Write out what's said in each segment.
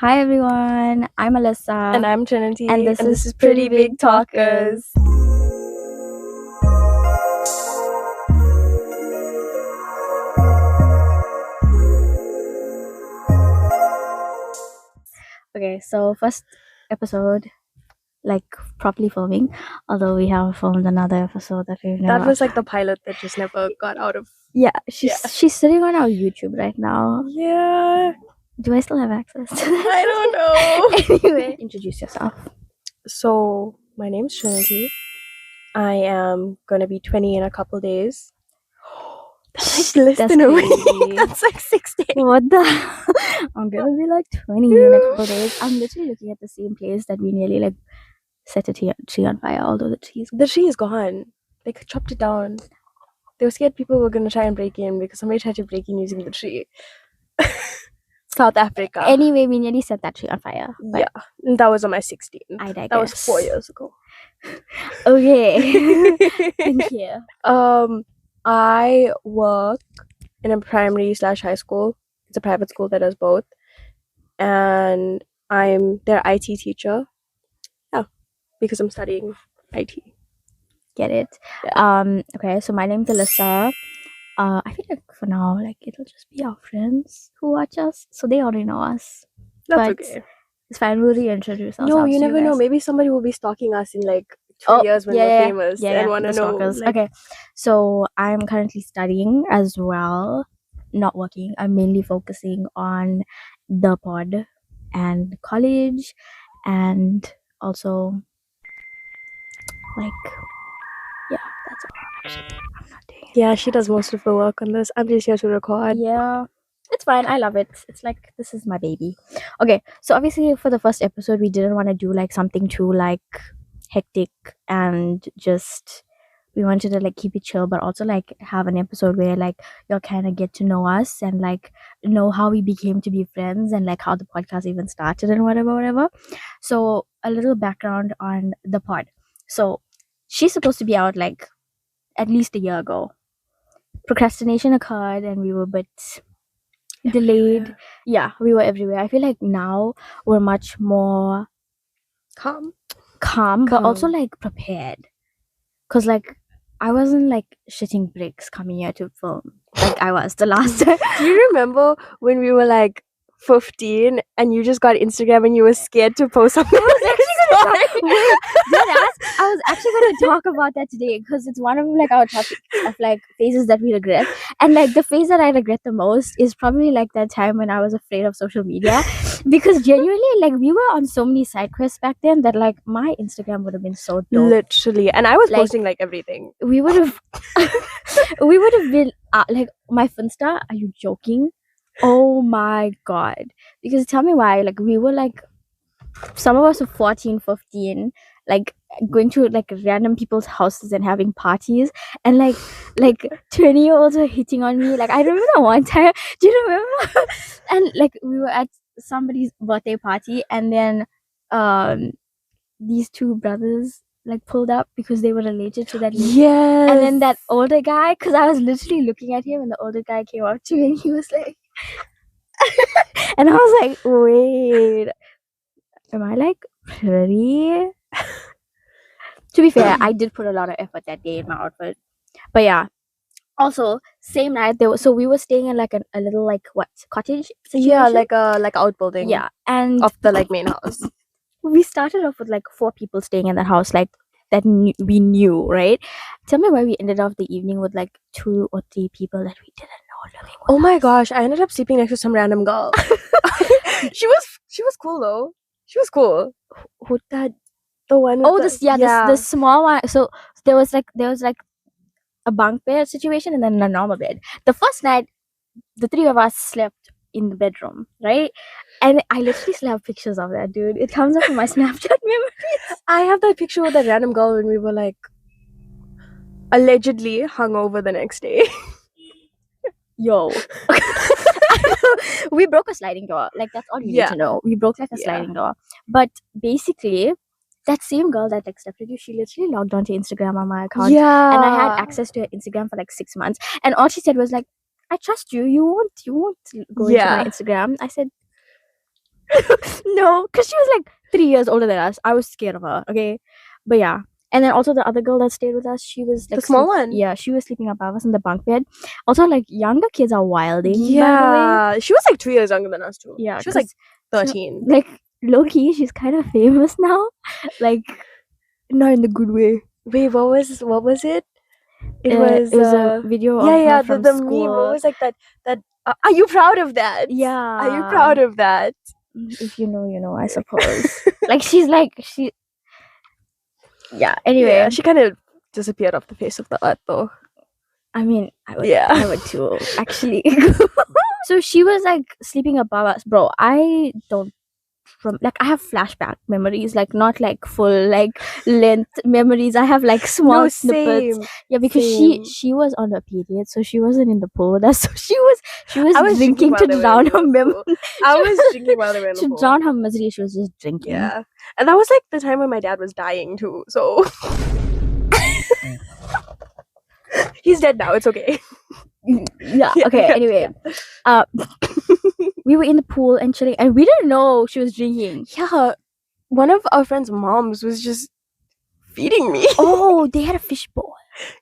Hi everyone, I'm Alyssa. And I'm Trinity. And this is Pretty Big Talkers. Okay, so first episode, like properly filming, although we have filmed another episode that we've never. That was like the pilot that just never got out of. Yeah, she's sitting on our YouTube right now. Yeah. Do I still have access to this? I don't know. Anyway, introduce yourself. So, my name's Trinity. I am gonna be 20 in a couple days. That's like less That's than a crazy. week. That's like 6 days. What the? I'm gonna be like 20 in a couple days. I'm literally looking at the same place that we nearly like set a tree on fire, although the tree is gone. They chopped it down. They were scared people were gonna try and break in because somebody tried to break in using the tree. South Africa. Anyway, we nearly set that tree on fire. Yeah, that was on my 16th. I digress. That was 4 years ago. Okay. Thank you. I work in a primary/high school. It's a private school that does both, and I'm their IT teacher. Yeah, because I'm studying IT. Get it? Yeah. Okay, so my name's Alyssa. I feel like for now, like it'll just be our friends who watch us, so they already know us. That's okay. It's fine. We'll reintroduce ourselves. No, you never know. Maybe somebody will be stalking us in like 2 years when we're famous and want to know. Like... Okay, so I'm currently studying as well, not working. I'm mainly focusing on the pod and college, and also like that's all. Actually, I'm not doing it. Yeah, she does most of the work on this. I'm just here to record. Yeah, it's fine. I love it. It's like this is my baby. Okay, so obviously for the first episode we didn't want to do like something too like hectic, and just we wanted to like keep it chill, but also like have an episode where like you'll kind of get to know us and like know how we became to be friends and like how the podcast even started and whatever. So a little background on the pod. So she's supposed to be out like at least a year ago. Procrastination occurred and we were a bit delayed. Yeah, we were everywhere. I feel like now we're much more calm, but also like prepared, because like I wasn't like shitting bricks coming here to film like I was the last time. Do you remember when we were like 15 and you just got Instagram and you were scared to post something? I was actually going to talk about that today, because it's one of like our topic of like phases that we regret, and like the phase that I regret the most is probably like that time when I was afraid of social media, because genuinely like we were on so many side quests back then that like my Instagram would have been so dope. Literally, and I was like, posting like everything. We would have been like my Finsta. Are you joking? Oh my god. Because tell me why, like we were like, some of us were 14, 15, like going to like random people's houses and having parties, and like 20-year-olds were hitting on me. Like I remember one time, do you remember? And like we were at somebody's birthday party, and then these two brothers like pulled up because they were related to that lady. Yes. And then that older guy, because I was literally looking at him, and the older guy came up to me and he was like and I was like, wait, am I like pretty? To be fair, I did put a lot of effort that day in my outfit. But yeah, also same night we were staying in like a little like cottage situation? Yeah, like a outbuilding. Yeah, and of the like main house. We started off with like 4 people staying in that house, like that we knew, right? Tell me why we ended off the evening with like 2 or 3 people that we didn't know living with Oh my us. gosh, I ended up sleeping next to some random girl. she was cool though. She was cool. Who that? The one with the small one. So there was like a bunk bed situation and then a normal bed. The first night the 3 of us slept in the bedroom, right? And I literally still have pictures of that, dude. It comes up in my Snapchat memories. I have that picture with that random girl when we were like allegedly hungover the next day. Yo. We broke a sliding door. Like that's all you need to know. We broke like a sliding door. But basically, that same girl that accepted you, she literally logged onto Instagram on my account. Yeah. And I had access to her Instagram for like 6 months. And all she said was like, I trust you. You won't go into my Instagram. I said, No, because she was like 3 years older than us. I was scared of her. Okay, but yeah. And then also the other girl that stayed with us, she was like The small one. Yeah, she was sleeping above us in the bunk bed. Also, like younger kids are wilding. By the way. Yeah, she was like 2 years younger than us too. Yeah, she was like 'cause- 13. Like low key, she's kind of famous now. Like not in the good way. Wait, what was it? It It was a was video of yeah, her yeah, from the school. meme. What was like that? Are you proud of that? Yeah. Are you proud of that? If you know, you know. I suppose. Like she's like she. Yeah. Anyway, Yeah, she kind of disappeared off the face of the earth, though. I mean, I would. Yeah. I would too. Actually. So she was like sleeping above us, bro. I don't. Like I have flashback memories, like not like full like length memories. I have like small No, snippets. same. Yeah, because same. she was on her period, so she wasn't in the pool with us. So she was I was drinking to while they were drown in her the memory. pool. I was drinking while they were in the To pool. drown her misery, she was just drinking. Yeah, and that was like the time when my dad was dying too. So he's dead now. It's okay. Yeah. Okay. Anyway, we were in the pool and chilling, and we didn't know she was drinking. Yeah, one of our friends' moms was just feeding me. Oh, they had a fishbowl.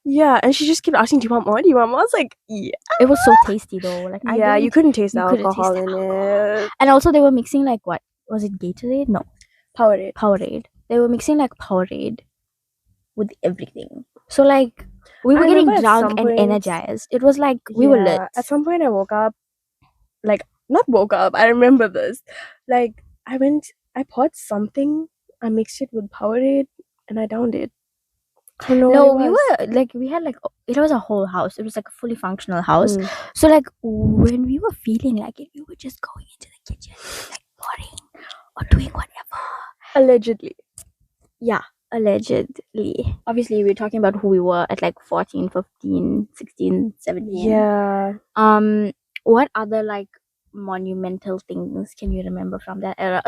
Yeah, and she just kept asking, "Do you want more? Do you want more?" I was like, "Yeah." It was so tasty though. Like Yeah, you couldn't taste the you couldn't alcohol taste in the alcohol. it. And also they were mixing like what was it, Gatorade? No, Powerade. Powerade. They were mixing like Powerade with everything. So like we were I getting remember at drunk some and point- energized. It was like we were lit. At some point, I woke up, like not woke up. I remember this. Like I poured something. I mixed it with Powerade, and I downed it. I don't know No, what it we was. were like we had like it was a whole house. It was like a fully functional house. Mm. So like when we were feeling like it, we were just going into the kitchen, like pouring or doing whatever. Allegedly. Yeah, allegedly. Obviously, we're talking about who we were at like 14, 15, 16, 17. Yeah. What other like monumental things can you remember from that era?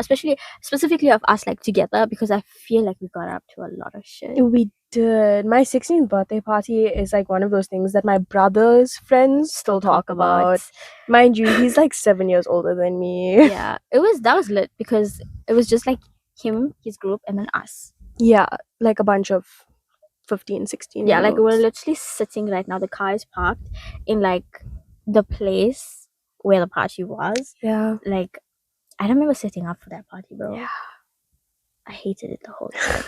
Specifically of us like together, because I feel like we got up to a lot of shit. We did. My 16th birthday party is like one of those things that my brother's friends still talk about. Mind you, he's like 7 years older than me. Yeah, that was lit because it was just like him, his group, and then us. Yeah, like a bunch of 15, 16 Yeah, like we're year-olds. literally sitting right now. The car is parked in like the place where the party was. Yeah. Like I don't remember sitting up for that party, bro. Yeah. I hated it the whole time.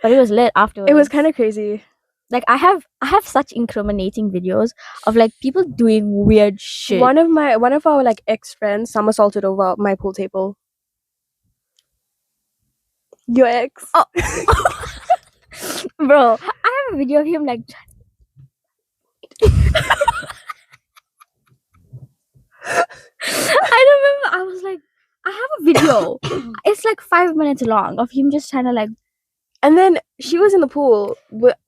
But it was lit afterwards. It was kind of crazy. like I have such incriminating videos of like people doing weird shit. One of our like ex friends somersaulted over my pool table. Your ex? Oh. Bro, I have a video of him like I remember I was like, I have a video. It's like 5 minutes long of him just trying to like. And then she was in the pool.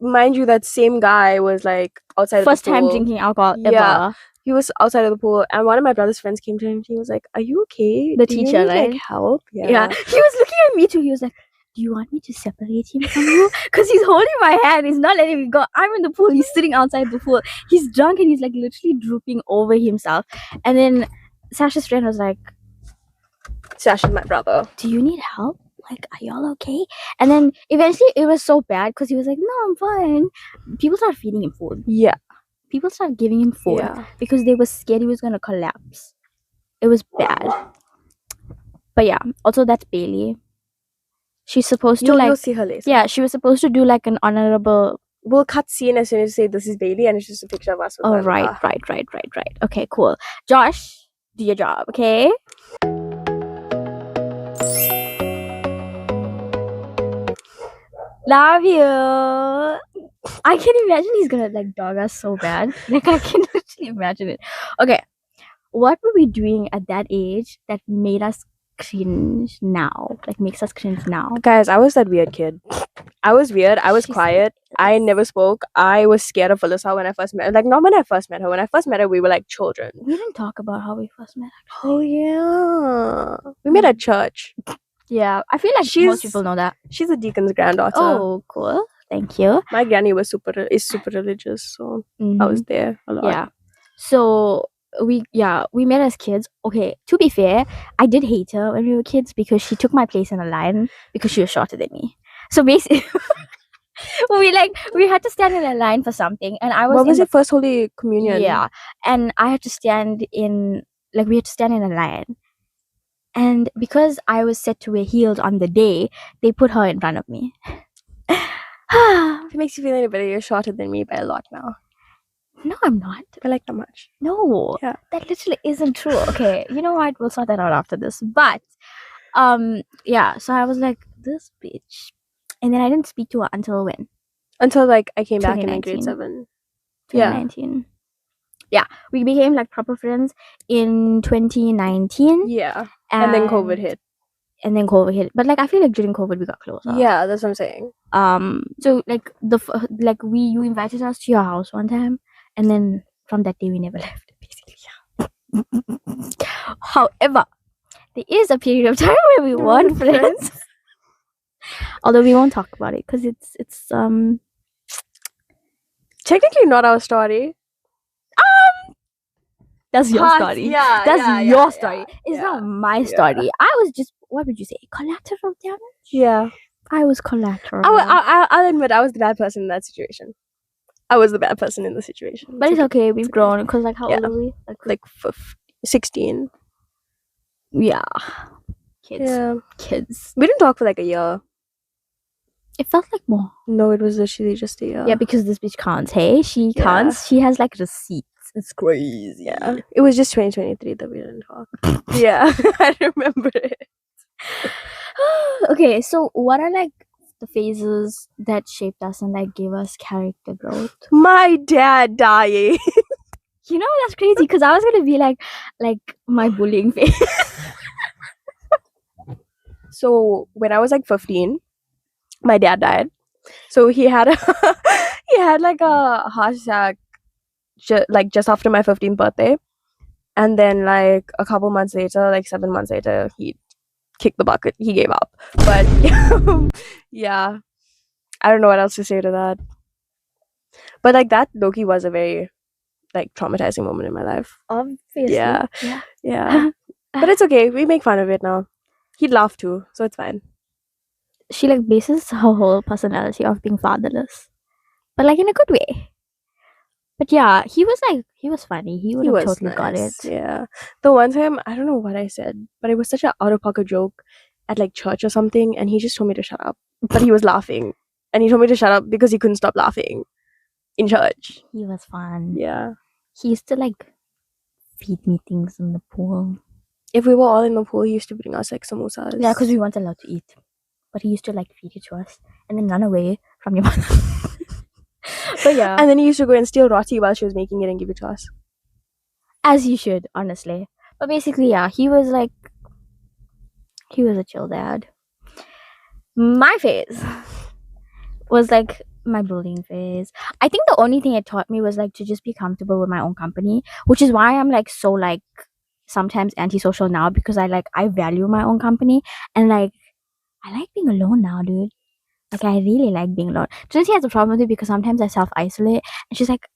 Mind you, that same guy was like outside First of the pool. time drinking alcohol Yeah. ever. He was outside of the pool, and one of my brother's friends came to him. He was like, "Are you okay? The Do you teacher, need, right? Like help?" Yeah. He was looking at me too. He was like, "Do you want me to separate him from you?" Because he's holding my hand. He's not letting me go. I'm in the pool. He's sitting outside the pool. He's drunk and he's like literally drooping over himself. And then Sasha's friend was like, Sash is my brother. "Do you need help? Like, are y'all okay?" And then eventually it was so bad because he was like, "No, I'm fine." People started feeding him food. Yeah. People started giving him food Yeah. because they were scared he was gonna collapse. It was bad. But yeah, also that's Bailey. She's supposed to You'll see her later. Yeah, she was supposed to do like an honorable. We'll cut scene as soon as you say this is Bailey, and it's just a picture of us. With Oh her. right. Okay, cool. Josh, do your job, okay? Love you. I can imagine he's gonna like dog us so bad. Like I can literally imagine it. Okay, what were we doing at that age that made us cringe now? Like makes us cringe now? Guys, I was that weird kid. I was weird. I was She's quiet. I never spoke. I was scared of Alyssa when I first met her. Like, not when I first met her. When I first met her, we were like children. We didn't talk about how we first met. Oh, yeah. We met at church. Yeah, I feel like most She's- people know that. She's a deacon's granddaughter. Oh, cool. Thank you. My granny is super religious, so I was there a lot. Yeah. So we met as kids. Okay, to be fair, I did hate her when we were kids because she took my place in a line because she was shorter than me. So basically, we had to stand in a line for something, and I was What was in it? First Holy Communion. yeah, and I had to stand in we had to stand in a line, and because I was set to wear heels on the day, they put her in front of me. If it makes you feel any better, you're shorter than me by a lot now. No, I'm not. By like that much. No, Yeah. that literally isn't true. Okay, you know what? We'll sort that out after this. But, yeah. So I was like, this bitch, and then I didn't speak to her until when? Until like I came back in like grade 2019. 7. Yeah. 2019. Yeah, we became like proper friends in 2019. Yeah. And then COVID hit. And then COVID hit. But like I feel like during COVID we got closer. Yeah, that's what I'm saying. So like you invited us to your house one time, and then from that day we never left. Basically, yeah. However, there is a period of time where we weren't friends. Although we won't talk about it because it's technically not our story. That's your story. Yeah, that's your story. It's yeah, not my story. I was just, what would you say, collateral damage? Yeah. I was collateral. I'll admit I was the bad person in that situation. I was the bad person in the situation. But it's okay. We've grown. Because like how old are we? Like 16. Yeah. Kids. Yeah. Kids. We didn't talk for like a year. It felt like more. No, it was literally just a year. Yeah, because this bitch can't. Hey, she can't. She has like receipts. It's crazy. Yeah. It was just 2023 that we didn't talk. Yeah. I remember it. Okay, so what are like the phases that shaped us and like gave us character growth? My dad dying. You know, that's crazy because I was gonna be like my bullying phase. So when I was like 15, my dad died. So he had like a heart attack just after my 15th birthday, and then like a couple months later, like 7 months later, he kicked the bucket. He gave up. But yeah, I don't know what else to say to that. But like that Loki was a very like traumatizing moment in my life. Obviously. Yeah. But it's okay. We make fun of it now. He'd laugh too, so it's fine. She like bases her whole personality off being fatherless, but like in a good way. But yeah, he was funny. He would have totally got it. Yeah. The one time, I don't know what I said, but it was such an out-of-pocket joke at like church or something, and he just told me to shut up. But he was laughing, and he told me to shut up because he couldn't stop laughing in church. He was fun. Yeah. He used to like feed me things in the pool. If we were all in the pool, he used to bring us like samosas. Yeah, because we weren't allowed to eat. But he used to like feed it to us and then run away from your mother. But yeah. And then he used to go and steal roti while she was making it and give it to us. As you should, honestly. But basically, yeah, he was a chill dad. My phase was like my bullying phase. I think the only thing it taught me was like to just be comfortable with my own company, which is why I'm like so like sometimes antisocial now, because I value my own company, and like I like being alone now, dude. Like I really like being alone. Trinity has a problem with it because sometimes I self-isolate, and she's like,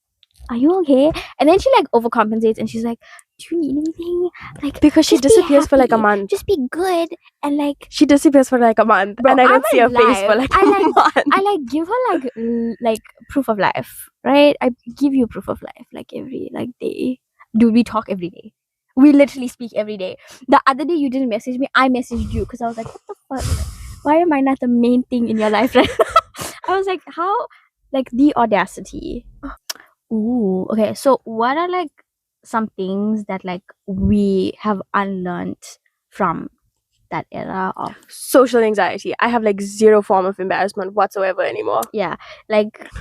are you okay? And then she like overcompensates and she's like, do you need anything? Like, because she disappears for like a month. Just be good. And like she disappears for like a month. Bro, and I don't see her face for like a month. I like give her like proof of life, right? I give you proof of life like every like day. Dude, we talk every day. We literally speak every day. The other day you didn't message me, I messaged you because I was like, what the fuck? Why am I not the main thing in your life right now? I was like, how? Like the audacity. Ooh, okay. So what are like some things that like we have unlearned from that era of social anxiety? I have like zero form of embarrassment whatsoever anymore. Yeah, like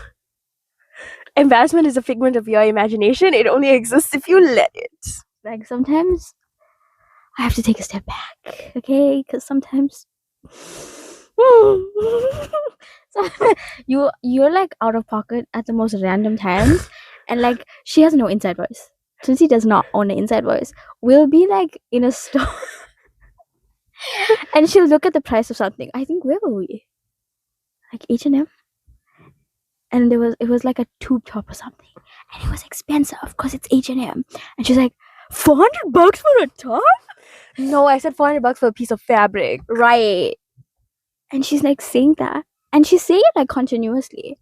embarrassment is a figment of your imagination. It only exists if you let it. Like sometimes I have to take a step back, okay? Because sometimes so you're like out of pocket at the most random times, and like she has no inside voice. Trinity does not own an inside voice. We'll be like in a store and she'll look at the price of something. I think where were we? Like H&M, and it was like a tube top or something, and it was expensive because it's H&M. And she's like, $400 for a top? No, I said $400 for a piece of fabric. Right. And she's like saying that. And she's saying it like continuously.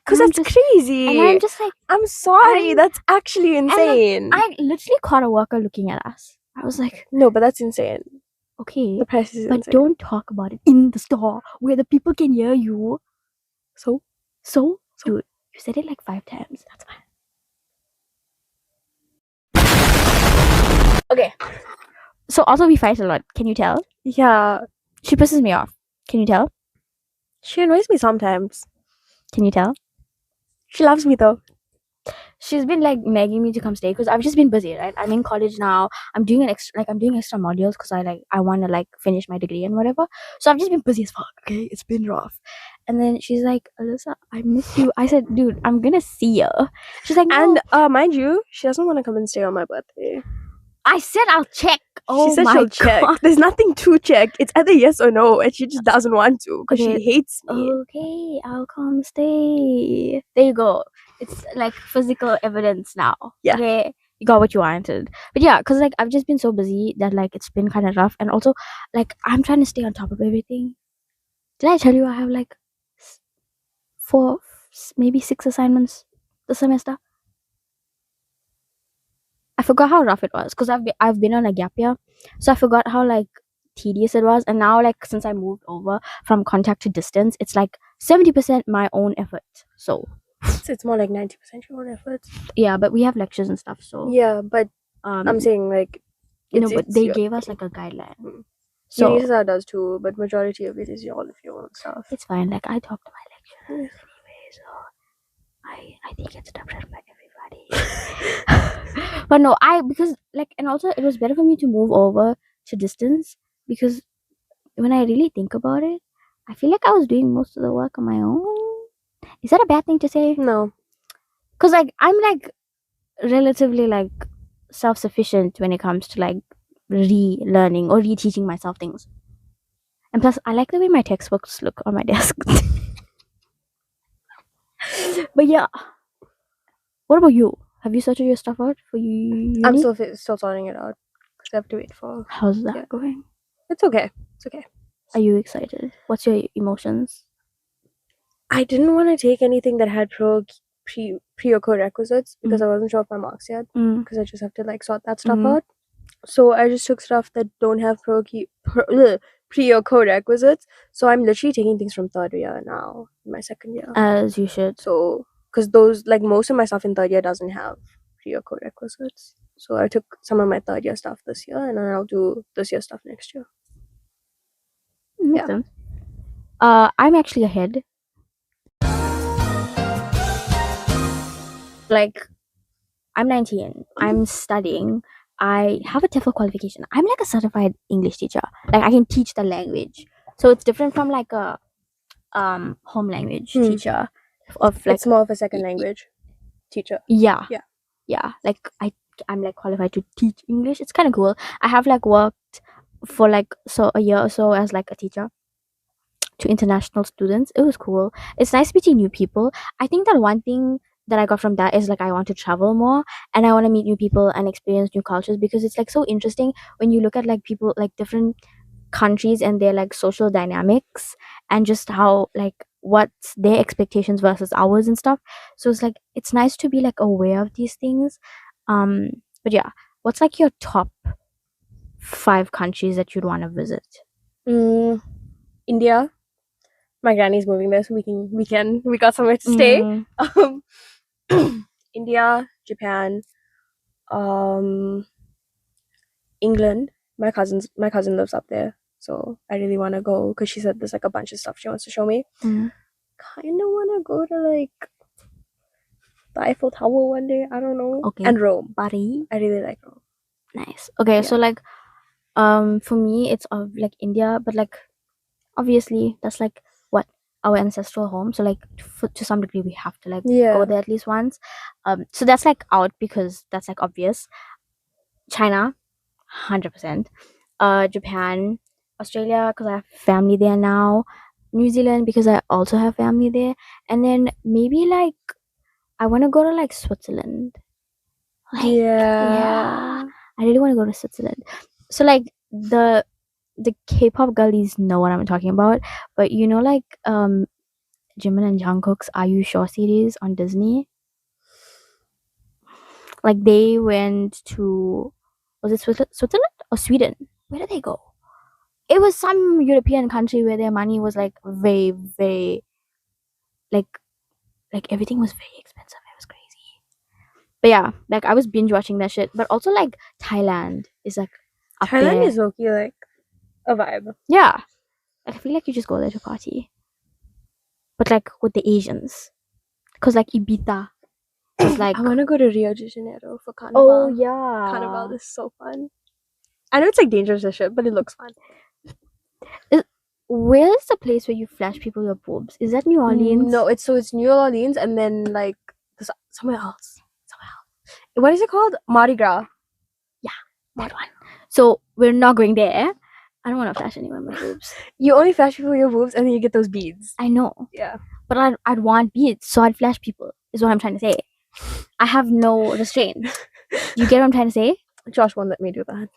Because And I'm that's just- crazy. And I'm just like, I'm sorry. That's actually insane. I literally caught a worker looking at us. I was like, No, but that's insane. okay, The price is but insane. don't talk about it in the store where the people can hear you. So? Dude, you said it like 5 times. That's fine. Okay. So also we fight a lot. Can you tell? Yeah. She pisses me off. Can you tell? She annoys me sometimes. Can you tell? She loves me though. She's been like nagging me to come stay because I've just been busy, right? I'm in college now. I'm doing extra modules because I want to like finish my degree and whatever. So I've just been busy as fuck. Okay, it's been rough. And then she's like, Alyssa, I miss you. I said, dude, I'm gonna see you. She's like, no. And mind you, she doesn't want to come and stay on my birthday. I said I'll check. Oh She said my she'll check. God. There's nothing to check. It's either yes or no, and she just doesn't want to because Okay. she hates me. Okay, I'll come stay. There you go. It's like physical evidence now. Yeah. Okay, you got what you wanted. But yeah, because like I've just been so busy that like it's been kind of rough, and also like I'm trying to stay on top of everything. Did I tell you I have like 4, maybe 6 assignments this semester? I forgot how rough it was because I've been on a gap year, so I forgot how like tedious it was. And now like since I moved over from contact to distance, it's like 70% my own effort. So It's more like 90% your own effort. yeah, but we have lectures and stuff. So Yeah, but I'm saying like no, but they your- gave us like a guideline. Mm. So Unisa does too, but majority of it is all of your own stuff. it's fine. Like I talk to my lecturers Yeah. anyway, so I think it's adopted by everybody. But no, because like, and also it was better for me to move over to distance because when I really think about it, I feel like I was doing most of the work on my own. Is that a bad thing to say? No. Because like I'm like relatively like self-sufficient when it comes to like relearning or reteaching myself things. And plus, I like the way my textbooks look on my desk. But yeah, what about you? Have you sorted your stuff out for you? I'm still sorting it out because I have to wait for. How's that Yeah. going? It's okay. It's okay. Are you excited? What's your emotions? I didn't want to take anything that had pre or co-requisites because I wasn't sure of my marks yet because I just have to like sort that stuff out. So I just took stuff that don't have pre or co-requisites. So I'm literally taking things from third year now, in my second year. As you should. So because those like most of my stuff in third year doesn't have pre or co-requisites. So I took some of my third year stuff this year, and then I'll do this year stuff next year. Makes sense. I'm actually ahead. Like, I'm 19. I'm studying. I have a TEFL qualification. I'm like a certified English teacher. Like, I can teach the language. So it's different from like a home language teacher. Of like, It's more of a second language teacher. Yeah. Yeah. Yeah. Like I'm like qualified to teach English. It's kind of cool. I have like worked for like a year or so as like a teacher to international students. It was cool. It's nice meeting new people. I think that one thing that I got from that is like I want to travel more and I want to meet new people and experience new cultures because it's like so interesting when you look at like people like different countries and their like social dynamics and just how like what's their expectations versus ours and stuff. So it's like it's nice to be like aware of these things. But yeah, what's like your top 5 countries that you'd want to visit? India. My granny's moving there, so we got somewhere to stay. India, Japan, England. My cousin lives up there, so I really want to go because she said there's like a bunch of stuff she wants to show me. Kind of want to go to like the Eiffel Tower one day. I don't know. Okay. And Rome. Paris. I really like Rome. Nice. Okay, Yeah. so like for me it's of like India, but like obviously that's like what our ancestral home, so like to some degree we have to like go there at least once. So that's like out because that's like obvious. China 100%. Japan, Australia because I have family there now, New Zealand because I also have family there, and then maybe like I want to go to like Switzerland. Like, yeah, I really want to go to Switzerland. So like the K-pop girlies know what I'm talking about, but you know, like Jimin and Jungkook's Are You Sure series on Disney, like they went to, was it Switzerland or Sweden? Where did they go? It was some European country where their money was like very, very, like everything was very expensive. It was crazy. But yeah, like I was binge watching that shit. But also like Thailand is like up Thailand there. is okay, like a vibe. Yeah, like, I feel like you just go there to party, but like with the Asians, because like Ibiza is like, I want to go to Rio de Janeiro for Carnival. oh yeah, Carnival is so fun. I know it's like dangerous as shit, but it looks fun. Where's the place where you flash people your boobs? Is that New Orleans? No, it's New Orleans and then like somewhere else. What is it called? Mardi Gras. Yeah, that one. So we're not going there. I don't want to flash anyone my boobs. You only flash people your boobs and then you get those beads. I know. Yeah. But I'd want beads, so I'd flash people, is what I'm trying to say. I have no restraint. You get what I'm trying to say? Josh won't let me do that.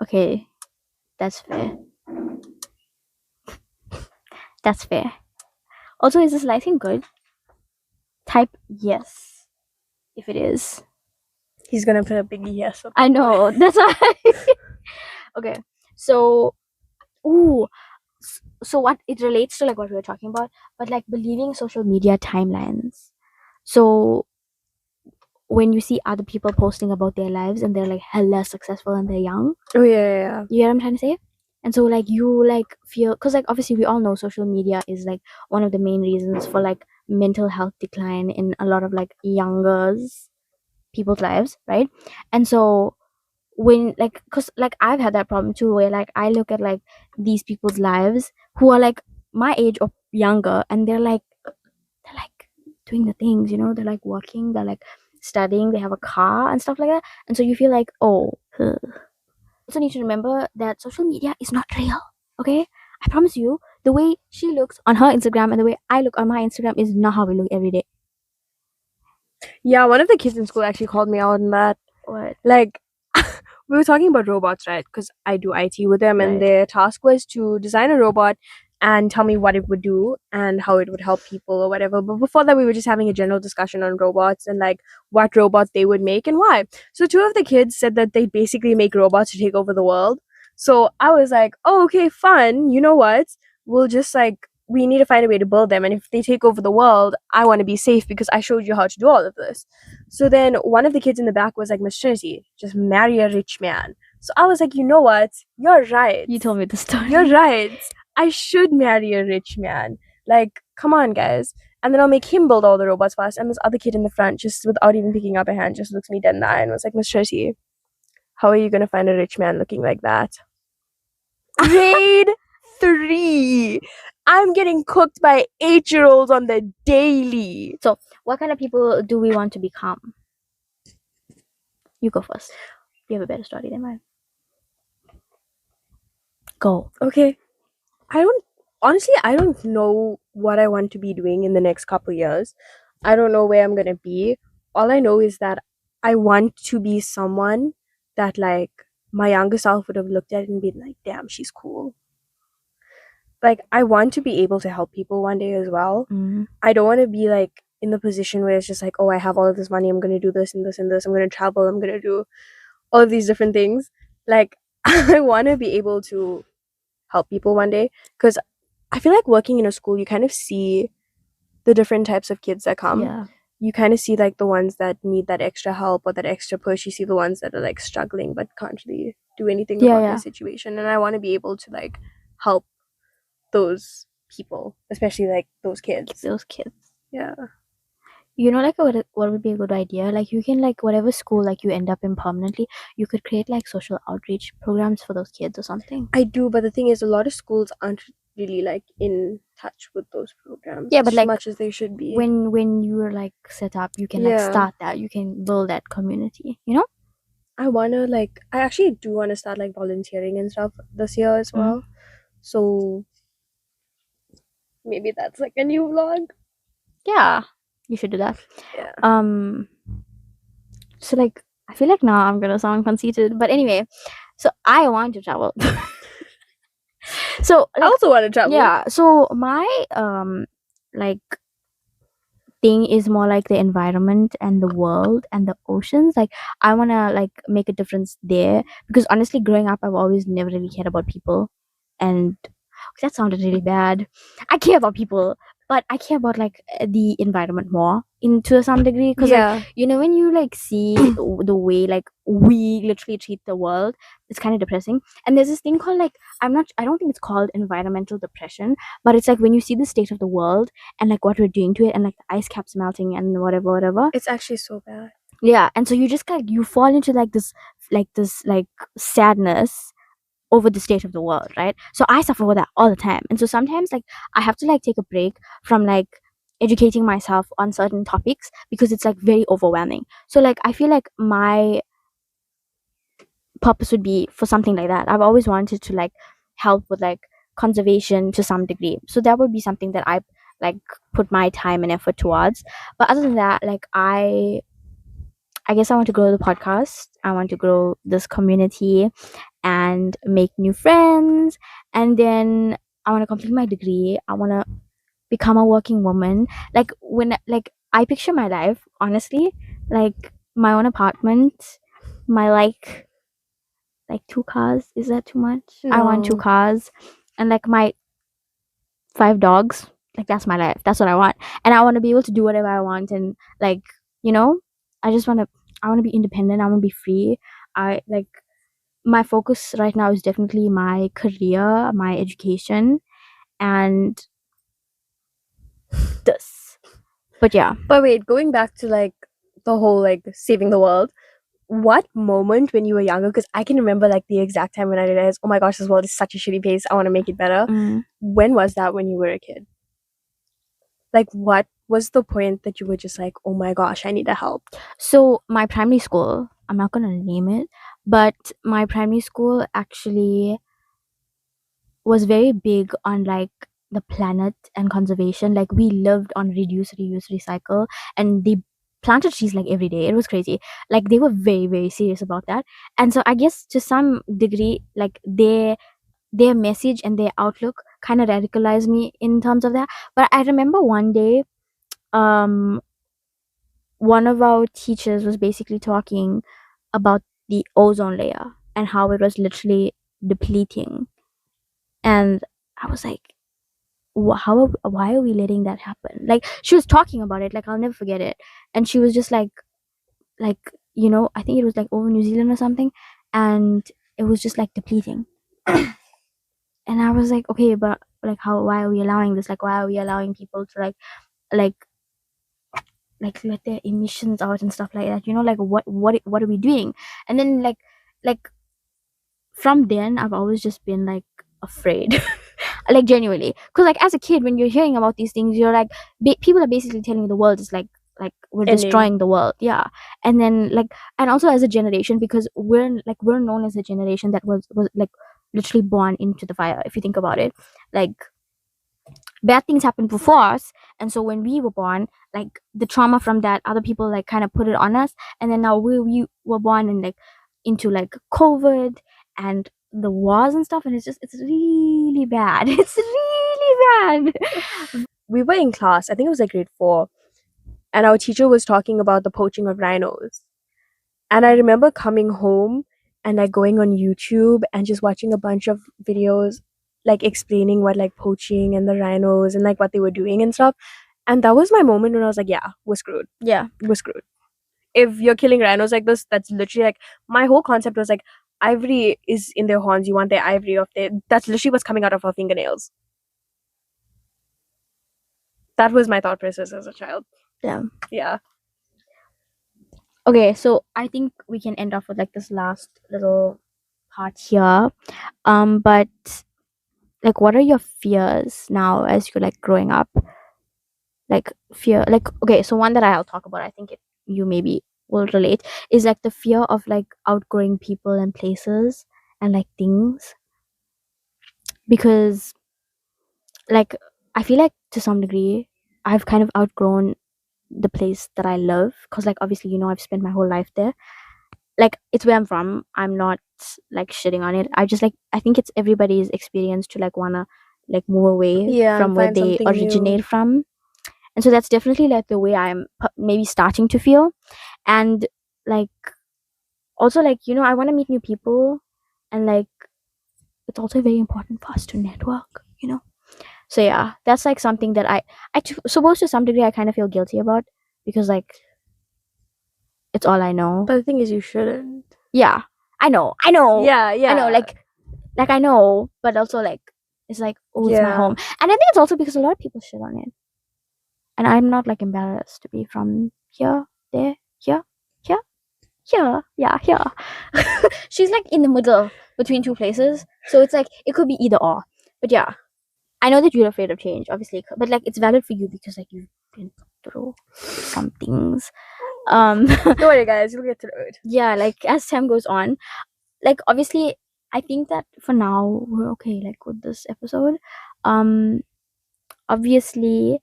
Okay, that's fair. That's fair. Also, is this lighting good? Type yes if it is. He's gonna put a big yes up. I know. That's why. Okay, so so what it relates to, like what we were talking about, but like believing social media timelines. So when you see other people posting about their lives and they're like hella successful and they're young, Oh yeah. you get what I'm trying to say? And so like you like feel, because like obviously we all know social media is like one of the main reasons for like mental health decline in a lot of like younger people's lives, right? And so when like, because like I've had that problem too, where like I look at like these people's lives who are like my age or younger, and they're like doing the things, you know, they're like working, they're like studying, they have a car and stuff like that. And so you feel like, oh, also need to remember that social media is not real. Okay, I promise you, the way she looks on her Instagram and the way I look on my Instagram is not how we look every day. Yeah, one of the kids in school actually called me out on that. What? Like, we were talking about robots, right? Because I do IT with them, and Right. their task was to design a robot and tell me what it would do and how it would help people or whatever. But before that, we were just having a general discussion on robots and like what robots they would make and why. So two of the kids said that they basically make robots to take over the world. So I was like, oh, okay, fun. You know what? We'll just like, we need to find a way to build them. And if they take over the world, I want to be safe because I showed you how to do all of this. So then one of the kids in the back was like, Miss Trinity, just marry a rich man. So I was like, you know what? You're right. You told me the story. You're right. I should marry a rich man. Like, come on, guys. And then I'll make him build all the robots fast. And this other kid in the front, just without even picking up a hand, just looks me dead in the eye and was like, Miss Trinity, how are you going to find a rich man looking like that? Grade 3. I'm getting cooked by 8-year-olds on the daily. So, what kind of people do we want to become? You go first. You have a better story than mine. Go. Okay. I don't know what I want to be doing in the next couple years. I don't know where I'm going to be. All I know is that I want to be someone that like my younger self would have looked at and been like, damn, she's cool. Like, I want to be able to help people one day as well. Mm-hmm. I don't want to be like in the position where it's just like, oh, I have all of this money, I'm going to do this and this and this, I'm going to travel, I'm going to do all of these different things. Like, I want to be able to help people one day, because I feel like working in a school, you kind of see the different types of kids that come. Yeah. You kind of see like the ones that need that extra help or that extra push. You see the ones that are like struggling but can't really do anything about their situation. And I want to be able to like help those people, especially like those kids. Yeah. You know, like what would be a good idea? Like you can, like whatever school like you end up in permanently, you could create like social outreach programs for those kids or something. I do, but the thing is, a lot of schools aren't really like in touch with those programs. Yeah, but as like much as they should be. When you are like set up, you can like start that. You can build that community. You know. I actually do want to start like volunteering and stuff this year as well. So maybe that's like a new vlog. Yeah, you should do that. Yeah. So like I feel like now I'm gonna sound conceited, but anyway, so I want to travel. So I like, also want to travel. yeah, so my like thing is more like the environment and the world and the oceans. Like I want to like make a difference there, because honestly growing up I've always never really cared about people. And that sounded really bad. I care about people, but I care about like the environment more into some degree, because like, Yeah. you know, when you like see the way like we literally treat the world, it's kind of depressing. And there's this thing called like, I don't think it's called environmental depression, but it's like when you see the state of the world and like what we're doing to it, and like the ice caps melting and whatever. It's actually so bad. Yeah, and so you just like you fall into like this sadness over the state of the world, right? So I suffer with that all the time. And so sometimes like I have to like take a break from like educating myself on certain topics, because it's like very overwhelming. So like I feel like my purpose would be for something like that. I've always wanted to like help with like conservation to some degree. So that would be something that I like put my time and effort towards. But other than that, like I guess I want to grow the podcast. I want to grow this community and make new friends. And then I want to complete my degree. I want to become a working woman. Like when like I picture my life, honestly, like my own apartment, my like 2 cars. Is that too much? I want 2 cars, and like my 5 dogs. Like that's my life. That's what I want. And I want to be able to do whatever I want, and like, you know, I want to be independent. I want to be free. I like my focus right now is definitely my career, my education, and this. But yeah, But wait, going back to like the whole like saving the world, what moment when you were younger? Because I can remember like the exact time when I realized, oh my gosh, this world is such a shitty place. I want to make it better. mm. When was that when you were a kid? Like, what was the point that you were just like, oh my gosh, I need the help? So my primary school, I'm not gonna name it, but my primary school actually was very big on like the planet and conservation. Like we lived on reduce, reuse, recycle, and they planted trees like every day. It was crazy. Like they were very, very serious about that. And so I guess to some degree, like their message and their outlook kind of radicalized me in terms of that. But I remember one day, um, one of our teachers was basically talking about the ozone layer and how it was literally depleting. And I was like, why are we letting that happen? Like she was talking about it, like I'll never forget it. And she was just like, you know, I think it was like over New Zealand or something, and it was just like depleting. And I was like, okay, but like why are we allowing this? Like why are we allowing people to like like let their emissions out and stuff like that, you know? Like what are we doing? And then like from then I've always just been like afraid. Like genuinely, because like as a kid when you're hearing about these things, you're like people are basically telling you the world is like we're Ending. destroying the world. Yeah. And then like, and also as a generation, because we're known as a generation that was like literally born into the fire, if you think about it. Like bad things happened before us, and so when we were born, like the trauma from that, other people like kind of put it on us. And then now we were born and like into like COVID and the wars and stuff, and it's really bad. It's really bad. We were in class, I think it was like grade 4, and our teacher was talking about the poaching of rhinos. And I remember coming home and like going on YouTube and just watching a bunch of videos like explaining what like poaching and the rhinos and like what they were doing and stuff. And that was my moment when I was like, yeah, we're screwed. Yeah. We're screwed. If you're killing rhinos like this, that's literally like my whole concept was like ivory is in their horns. You want their ivory off their, that's literally what's coming out of our fingernails. That was my thought process as a child. Yeah. Yeah. Okay, so I think we can end off with like this last little part here. But like what are your fears now as you're like growing up? Like fear, like okay, so one that I'll talk about, I think you maybe will relate, is like the fear of like outgrowing people and places and like things. Because like I feel like to some degree I've kind of outgrown the place that I live, because like obviously, you know, I've spent my whole life there. like it's where I'm from. I'm not like shitting on it. I think it's everybody's experience to like wanna like move away Yeah, from and where find they something new. originate from. And so that's definitely like the way I'm maybe starting to feel. And like also like, you know, I want to meet new people, and like it's also very important for us to network, you know. So yeah, that's like something that suppose to some degree I kind of feel guilty about, because like it's all I know. But the thing is, you shouldn't. Yeah, I know, Yeah, I know, like I know, but also like it's like, oh, it's my Yeah. home. And I think it's also because a lot of people shit on it, and I'm not like embarrassed to be from here, there, here, here, here, yeah, here. She's like in the middle between two places, so it's like it could be either or. But yeah, I know that you're afraid of change, obviously, but like it's valid for you because like you've been through some things. Don't worry, guys, you'll get through it. Yeah, like as time goes on, like obviously I think that for now we're okay like with this episode. Obviously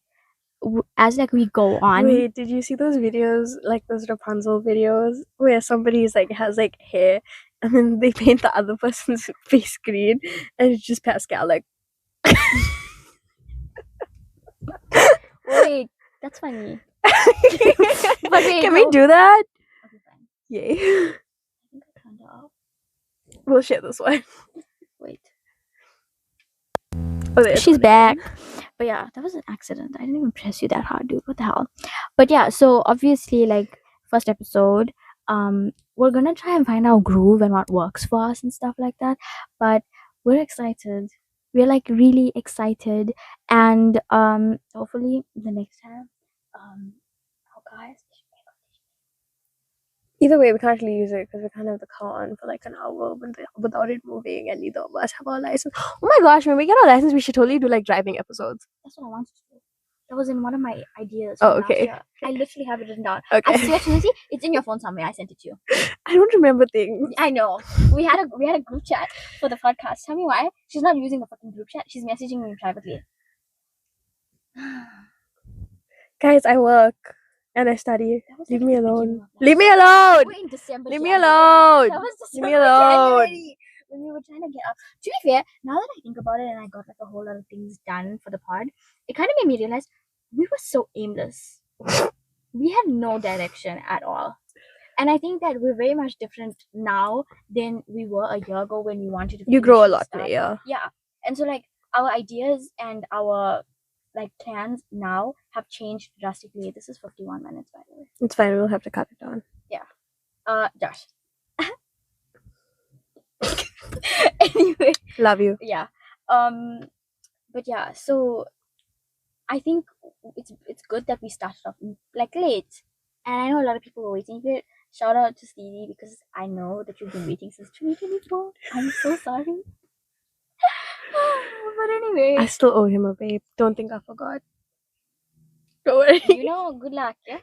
as like we go on. Wait, did you see those videos, like those Rapunzel videos, where somebody's like has like hair, and then they paint the other person's face green, and it's just Pascal like. Wait, that's funny. But wait, Can we no. do that? Okay, fine. Yay. I think I turned it off. We'll share this one. Wait. Oh, there's She's one back. again. But yeah, that was an accident. I didn't even press you that hard, dude. What the hell? But yeah, so obviously like first episode, we're gonna try and find our groove and what works for us and stuff like that. But we're excited. We're like really excited, and hopefully the next time, oh guys, Either way, we can't actually use it because we can't have the car on for like an hour without it moving, and neither of us have our license. Oh my gosh, when we get our license, we should totally do like driving episodes. that's what I wanted to do. That was in one of my ideas. Oh, from last okay. year. I literally have it written down. Okay. I swear to you, it's in your phone somewhere. I sent it to you. I don't remember things. I know. We had a group chat for the podcast. Tell me why she's not using the fucking group chat. She's messaging me privately. Guys, I work and I study. That was Leave like me at the alone. beginning of last Leave me year. alone. We're in December. Leave me January. alone. That was Leave me December, alone. January, when we were trying to get up. To be fair, now that I think about it and I got like a whole lot of things done for the pod, it kind of made me realize we were so aimless. We had no direction at all. And I think that we're very much different now than we were a year ago when we wanted to. You grow a finish lot, stuff. yeah. Yeah. And so like our ideas and our like plans now have changed drastically. This is 51 minutes, by the way. It's fine. We'll have to cut it down. Yeah. Josh. Anyway. Love you. Yeah. But yeah, so I think it's good that we started off like late. And I know a lot of people were waiting for it. Shout out to Stevie because I know that you've been waiting since 2024. I'm so sorry. But anyway. I still owe him a babe. Don't think I forgot. Don't worry. You know, good luck, yeah?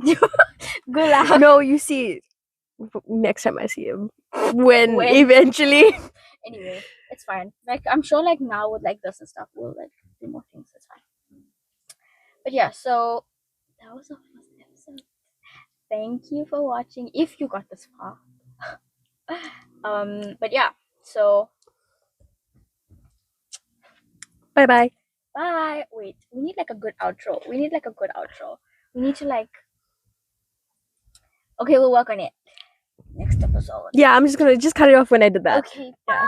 Good luck. No, you see, next time I see him. When? Eventually. Anyway, it's fine. Like, I'm sure like now with like this and stuff, we'll like do more things. It's fine. But yeah, so that was our first episode. Thank you for watching if you got this far. But yeah, so Bye. bye. Wait, we need like a good outro. We need to like. Okay, we'll work on it next episode. Yeah, I'm just gonna cut it off when I did that. Okay, Yeah. bye.